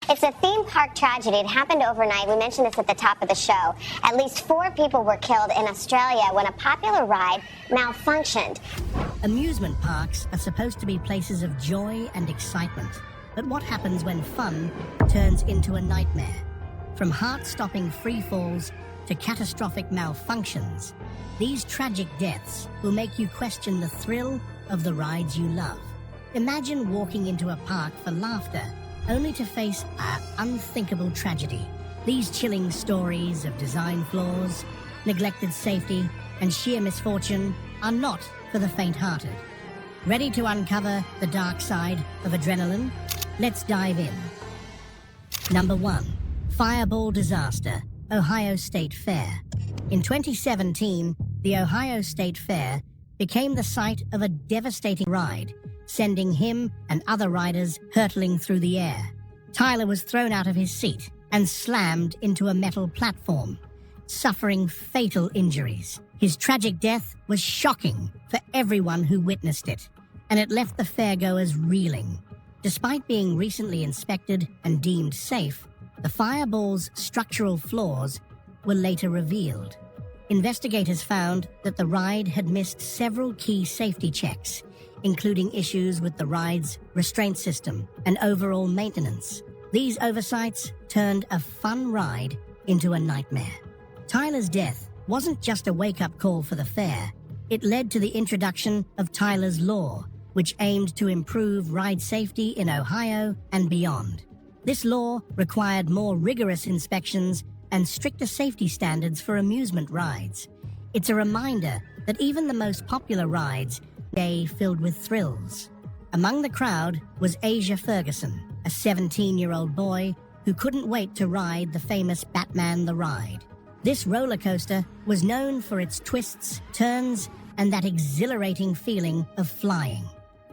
It's a theme park tragedy. It happened overnight. We mentioned this at the top of the show. At least 4 people were killed in Australia when a popular ride malfunctioned. Amusement parks are supposed to be places of joy and excitement. But what happens when fun turns into a nightmare? From heart-stopping free falls to catastrophic malfunctions, these tragic deaths will make you question the thrill of the rides you love. Imagine walking into a park for laughter, only to face an unthinkable tragedy. These chilling stories of design flaws, neglected safety, and sheer misfortune are not for the faint-hearted. Ready to uncover the dark side of adrenaline? Let's dive in. Number 1. Fireball Disaster, Ohio State Fair. In 2017, the Ohio State Fair became the site of a devastating ride, sending him and other riders hurtling through the air. Tyler was thrown out of his seat and slammed into a metal platform, suffering fatal injuries. His tragic death was shocking for everyone who witnessed it, and it left the fairgoers reeling. Despite being recently inspected and deemed safe, the fireball's structural flaws were later revealed. Investigators found that the ride had missed several key safety checks, including issues with the ride's restraint system and overall maintenance. These oversights turned a fun ride into a nightmare. Tyler's death wasn't just a wake-up call for the fair. It led to the introduction of Tyler's Law, which aimed to improve ride safety in Ohio and beyond. This law required more rigorous inspections and stricter safety standards for amusement rides. It's a reminder that even the most popular rides day filled with thrills. Among the crowd was Asia Ferguson, a 17-year-old boy who couldn't wait to ride the famous Batman the Ride. This roller coaster was known for its twists, turns, and that exhilarating feeling of flying.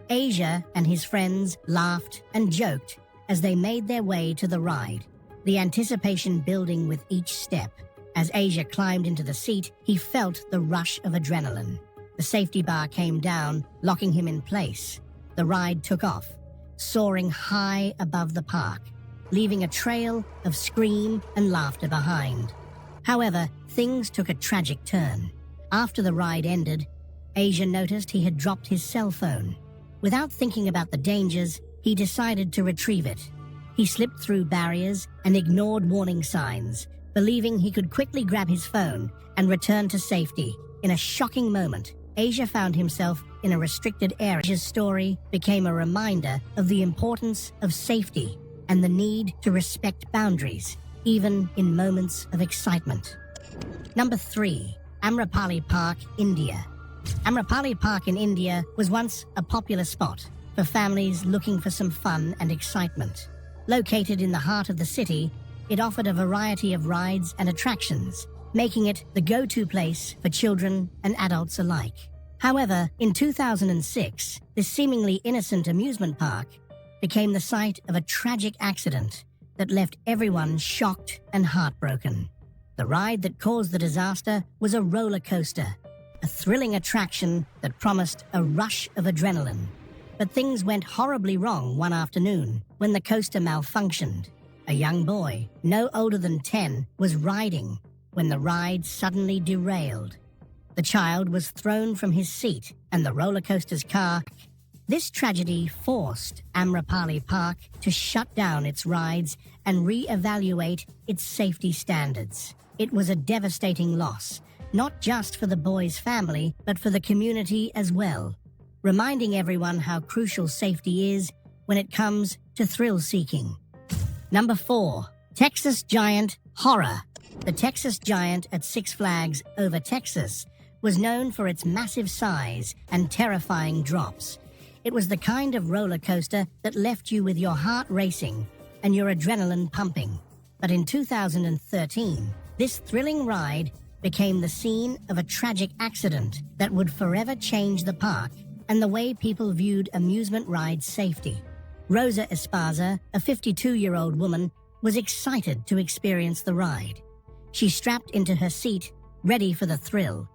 Asia and his friends laughed and joked as they made their way to the ride, the anticipation building with each step. As Asia climbed into the seat, he felt the rush of adrenaline. The safety bar came down, locking him in place. The ride took off, soaring high above the park, leaving a trail of scream and laughter behind. However, things took a tragic turn. After the ride ended, Asia noticed he had dropped his cell phone. Without thinking about the dangers, he decided to retrieve it. He slipped through barriers and ignored warning signs, believing he could quickly grab his phone and return to safety. In a shocking moment, Asia found himself in a restricted area. Asia's story became a reminder of the importance of safety and the need to respect boundaries, even in moments of excitement. Number 3. Amrapali Park, India. Amrapali Park in India was once a popular spot for families looking for some fun and excitement. Located in the heart of the city, it offered a variety of rides and attractions, making it the go-to place for children and adults alike. However, in 2006, this seemingly innocent amusement park became the site of a tragic accident that left everyone shocked and heartbroken. The ride that caused the disaster was a roller coaster, a thrilling attraction that promised a rush of adrenaline. But things went horribly wrong one afternoon when the coaster malfunctioned. A young boy, no older than 10, was riding when the ride suddenly derailed. The child was thrown from his seat and the roller coaster's car. This tragedy forced Amrapali Park to shut down its rides and re-evaluate its safety standards. It was a devastating loss, not just for the boy's family, but for the community as well, reminding everyone how crucial safety is when it comes to thrill-seeking. Number 4. Texas Giant Horror. The Texas Giant at Six Flags Over Texas was known for its massive size and terrifying drops. It was the kind of roller coaster that left you with your heart racing and your adrenaline pumping. But in 2013, this thrilling ride became the scene of a tragic accident that would forever change the park and the way people viewed amusement ride safety. Rosa Esparza, a 52-year-old woman, was excited to experience the ride. She strapped into her seat, ready for the thrill.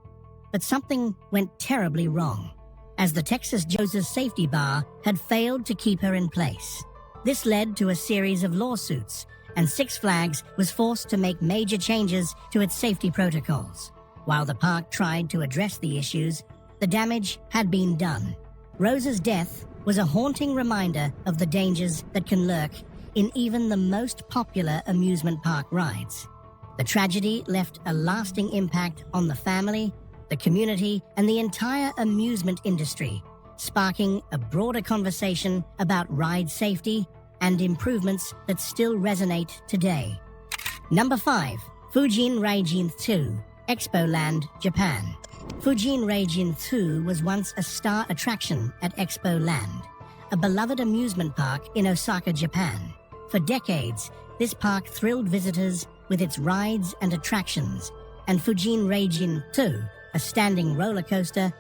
But something went terribly wrong, as the Texas Joe's safety bar had failed to keep her in place. This led to a series of lawsuits, and Six Flags was forced to make major changes to its safety protocols. While the park tried to address the issues, the damage had been done. Rose's death was a haunting reminder of the dangers that can lurk in even the most popular amusement park rides. The tragedy left a lasting impact on the family, the community, and the entire amusement industry, sparking a broader conversation about ride safety and improvements that still resonate today. Number 5. Fujin Raijin 2, Expoland, Japan. Fujin Raijin 2 was once a star attraction at Expoland, a beloved amusement park in Osaka, Japan. For decades, this park thrilled visitors with its rides and attractions, and Fujin Raijin 2, a standing roller coaster,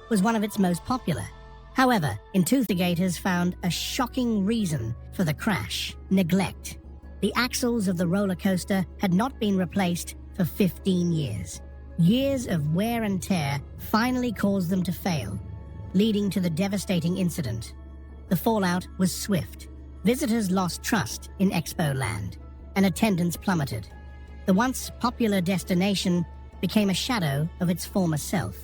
was one of its most popular. However, investigators found a shocking reason for the crash: neglect. The axles of the roller coaster had not been replaced for 15 years. Years of wear and tear finally caused them to fail, leading to the devastating incident. The fallout was swift. Visitors lost trust in Expoland, and attendance plummeted. The once popular destination became a shadow of its former self.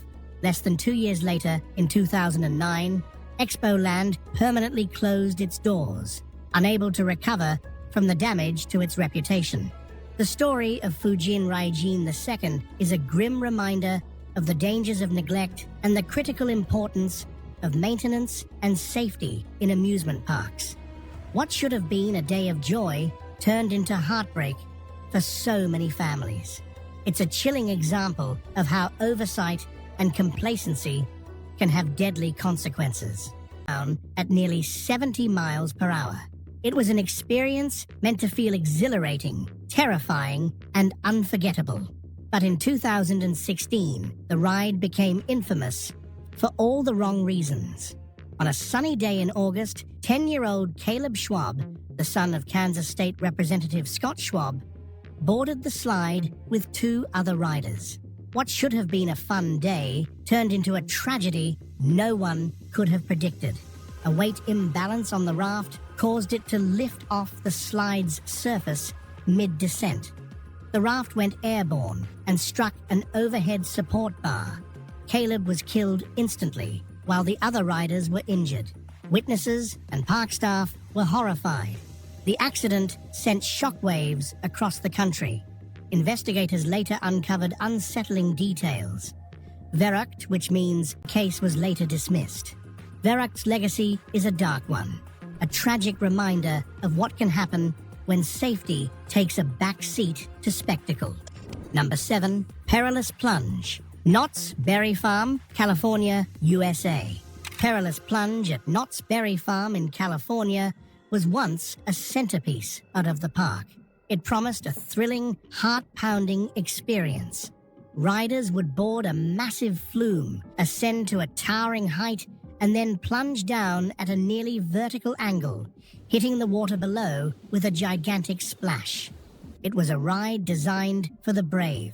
Less than 2 years later, in 2009, Expoland permanently closed its doors, unable to recover from the damage to its reputation. The story of Fujin Raijin II is a grim reminder of the dangers of neglect and the critical importance of maintenance and safety in amusement parks. What should have been a day of joy turned into heartbreak for so many families. It's a chilling example of how oversight and complacency can have deadly consequences. Down at nearly 70 miles per hour. It was an experience meant to feel exhilarating, terrifying, and unforgettable. But in 2016, the ride became infamous for all the wrong reasons. On a sunny day in August, 10-year-old Caleb Schwab, the son of Kansas State Representative Scott Schwab, boarded the slide with 2 other riders. What should have been a fun day turned into a tragedy no one could have predicted. A weight imbalance on the raft caused it to lift off the slide's surface mid-descent. The raft went airborne and struck an overhead support bar. Caleb was killed instantly, while the other riders were injured. Witnesses and park staff were horrified. The accident sent shockwaves across the country. Investigators later uncovered unsettling details. Verrucht, which means case was later dismissed. Verrucht's legacy is a dark one, a tragic reminder of what can happen when safety takes a back seat to spectacle. Number 7, Perilous Plunge. Knott's Berry Farm, California, USA. Perilous Plunge at Knott's Berry Farm in California was once a centerpiece out of the park. It promised a thrilling, heart-pounding experience. Riders would board a massive flume, ascend to a towering height, and then plunge down at a nearly vertical angle, hitting the water below with a gigantic splash. It was a ride designed for the brave.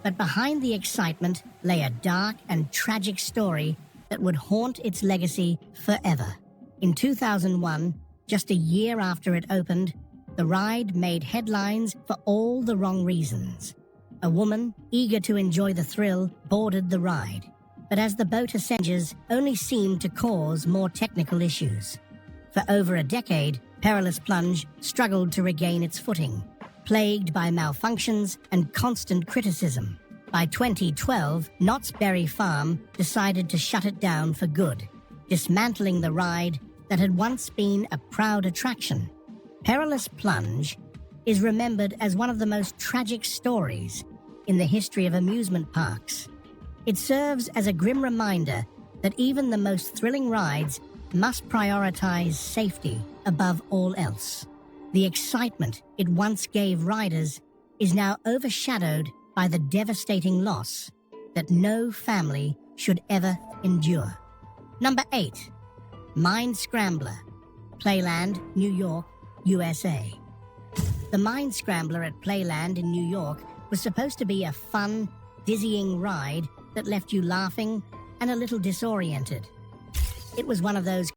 But behind the excitement lay a dark and tragic story that would haunt its legacy forever. In 2001, just a year after it opened, the ride made headlines for all the wrong reasons. A woman, eager to enjoy the thrill, boarded the ride. But as the boat ascended, only seemed to cause more technical issues. For over a decade, Perilous Plunge struggled to regain its footing, plagued by malfunctions and constant criticism. By 2012, Knott's Berry Farm decided to shut it down for good, dismantling the ride that had once been a proud attraction. Perilous Plunge is remembered as one of the most tragic stories in the history of amusement parks. It serves as a grim reminder that even the most thrilling rides must prioritize safety above all else. The excitement it once gave riders is now overshadowed by the devastating loss that no family should ever endure. Number 8. Mind Scrambler, Playland, New York, USA. The Mind Scrambler at Playland in New York was supposed to be a fun, dizzying ride that left you laughing and a little disoriented. It was one of those